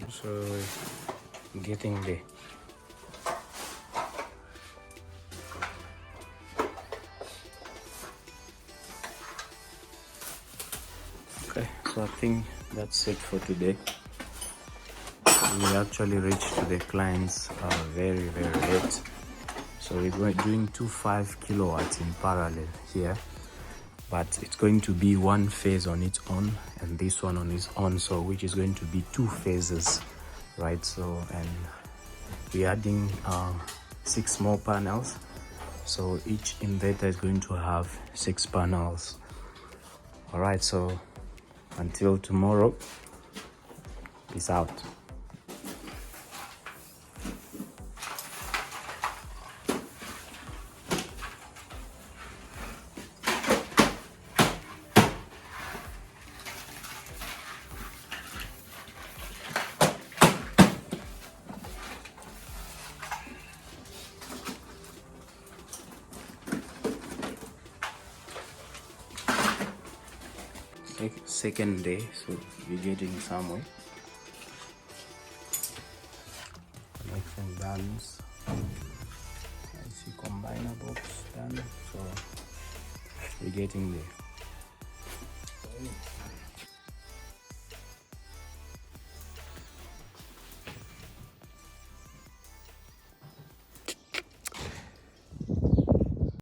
So getting there. Okay, so I think that's it for today. We actually reached to the clients very late, so we're doing two 5 kilowatts in parallel here, but it's going to be one phase on its own and this one on its own, so which is going to be 2 phases, right? So, and we're adding 6 more panels, so each inverter is going to have 6 panels. All right, so until tomorrow, peace out. Second day, so we're getting somewhere. Connection done. I see combiner box done, so we're getting there.